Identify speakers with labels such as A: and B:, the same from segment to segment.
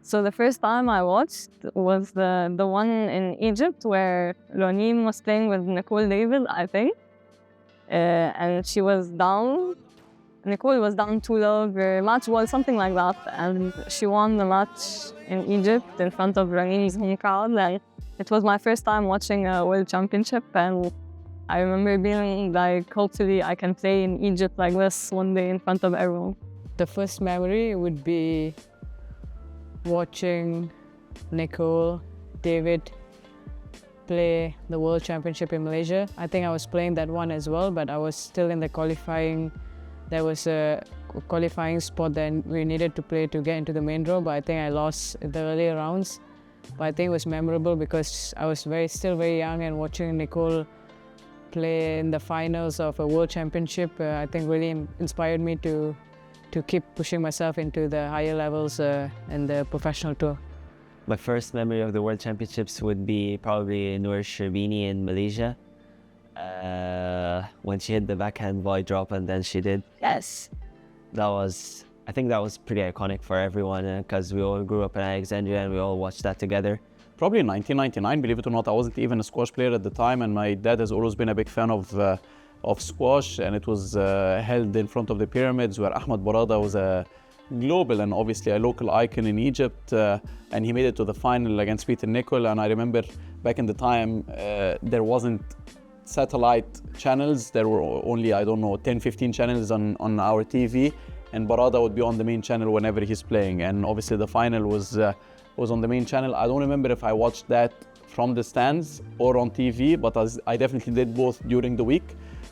A: So the first time I watched was the one in Egypt where Ronim was playing with Nicole David, I think. And she was down. Nicole was down 2-0. Her match was something like that. And she won the match in Egypt in front of Ronim's home crowd. And it was my first time watching a World Championship. And I remember being like, hopefully I can play in Egypt like this one day in front of everyone.
B: The first memory would be watching Nicole David play the World Championship in Malaysia. I think I was playing that one as well, but I was still in the qualifying. There was a qualifying spot that we needed to play to get into the main draw, but I think I lost in the earlier rounds. But I think it was memorable because I was still very young, and watching Nicole play in the finals of a World Championship, I think really inspired me to keep pushing myself into the higher levels in the professional tour.
C: My first memory of the World Championships would be probably Noor Sherbini in Malaysia. When she hit the backhand volley drop and then she did, yes! I think that was pretty iconic for everyone because we all grew up in Alexandria and we all watched that together.
D: Probably in 1999, believe it or not, I wasn't even a squash player at the time, and my dad has always been a big fan of squash, and it was held in front of the pyramids where Ahmed Barada was a global and obviously a local icon in Egypt, and he made it to the final against Peter Nicol. And I remember back in the time there wasn't satellite channels, there were only, I don't know, 10-15 channels on our TV, and Barada would be on the main channel whenever he's playing, and obviously the final was on the main channel. I don't remember if I watched that from the stands or on TV, but I definitely did both during the week.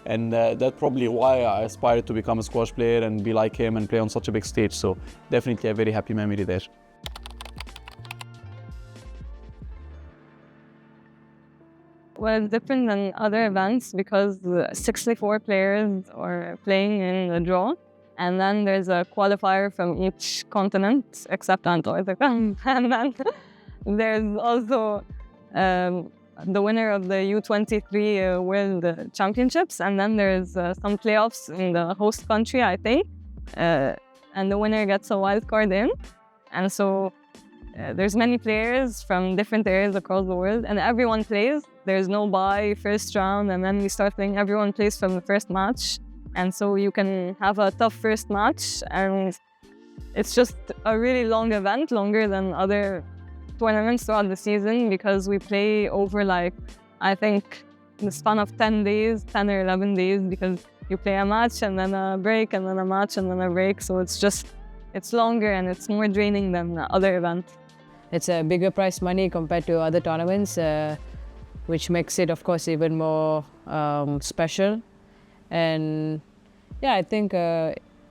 D: And that's probably why I aspired to become a squash player and be like him and play on such a big stage. So definitely a very happy memory there.
A: Well, it's different than other events because 64 players are playing in the draw. And then there's a qualifier from each continent except Antarctica. And then there's also the winner of the U23 World Championships, and then there's some playoffs in the host country, I think, and the winner gets a wild card in. And so there's many players from different areas across the world, and everyone plays. There's no bye first round, and then we start playing. Everyone plays from the first match, and so you can have a tough first match, and it's just a really long event, longer than other tournaments throughout the season, because we play over, like, I think the span of 10 days, 10 or 11 days, because you play a match and then a break and then a match and then a break. So it's longer and it's more draining than other events.
B: It's a bigger prize money compared to other tournaments, which makes it, of course, even more special. And yeah, I think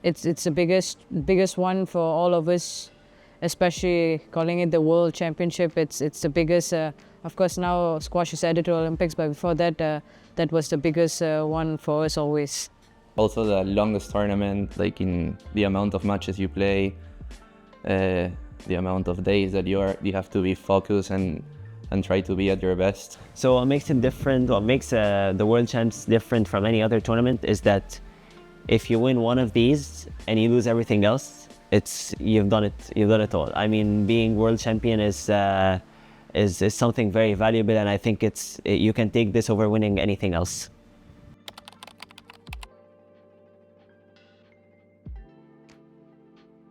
B: it's the biggest one for all of us, especially calling it the World Championship. It's the biggest. Of course, now squash is added to Olympics, but before that, that was the biggest one for us always.
E: Also the longest tournament, like in the amount of matches you play, the amount of days that you have to be focused and try to be at your best.
C: So what makes it different, what makes the World Champs different from any other tournament is that if you win one of these and you lose everything else, you've done it all. I mean, being world champion is something very valuable, and I think you can take this over winning anything else.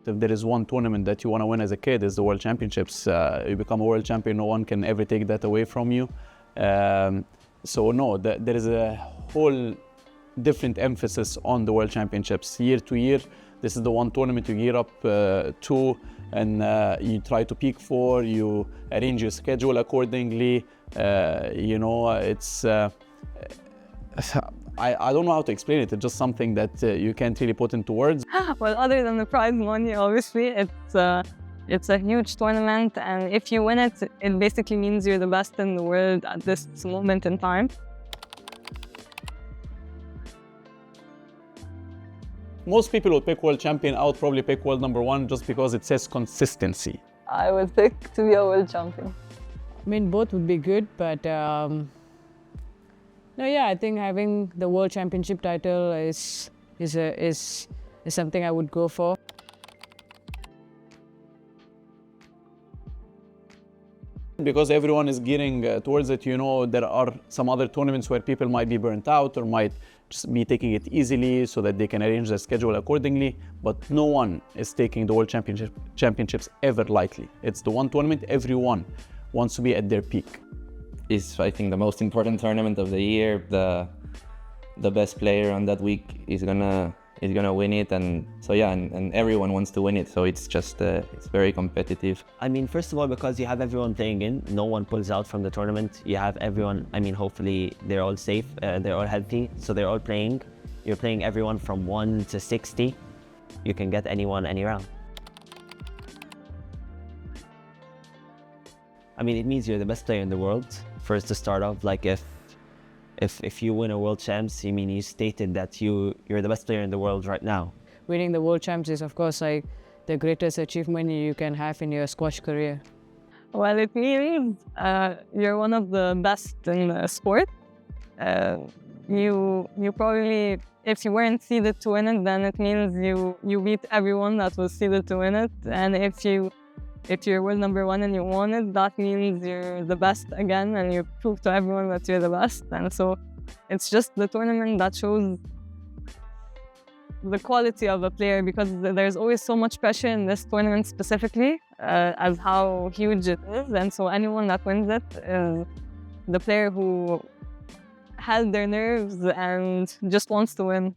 D: If there is one tournament that you want to win as a kid, it's the World Championships. You become a world champion, no one can ever take that away from you. So no, there is a whole different emphasis on the World Championships. Year to year, this is the one tournament you gear up to, and you try to peak for, you arrange your schedule accordingly. You know, it's, I don't know how to explain it. It's just something that you can't really put into words.
A: Well, other than the prize money, obviously, it's a huge tournament, and if you win it, it basically means you're the best in the world at this moment in time.
D: Most people would pick world champion. I would probably pick world #1 just because it says consistency.
A: I would pick to be a world champion.
B: I mean, both would be good, but no, yeah, I think having the World Championship title is something I would go for.
D: Because everyone is gearing towards it, you know, there are some other tournaments where people might be burnt out or might just be taking it easily so that they can arrange their schedule accordingly. But no one is taking the World Championships ever lightly. It's the one tournament everyone wants to be at their peak.
E: It's, I think, the most important tournament of the year. The best player on that week is gonna win it, and so yeah, and everyone wants to win it. So it's just it's very competitive.
C: I mean, first of all, because you have everyone playing in, no one pulls out from the tournament. You have everyone, I mean, hopefully they're all safe, they're all healthy, so they're all playing. You're playing everyone from 1 to 60. You can get anyone, any round. I mean, it means you're the best player in the world. First to start off, like if you win a World Champs, I mean, you stated that you're the best player in the world right now.
B: Winning the World Champs is, of course, like the greatest achievement you can have in your squash career.
A: Well, it means you're one of the best in the sport. You probably, if you weren't seeded to win it, then it means you beat everyone that was seeded to win it. And if you're world number 1 and you won it, that means you're the best again, and you prove to everyone that you're the best. And so it's just the tournament that shows the quality of a player, because there's always so much pressure in this tournament specifically, as how huge it is. And so anyone that wins it is the player who held their nerves and just wants to win.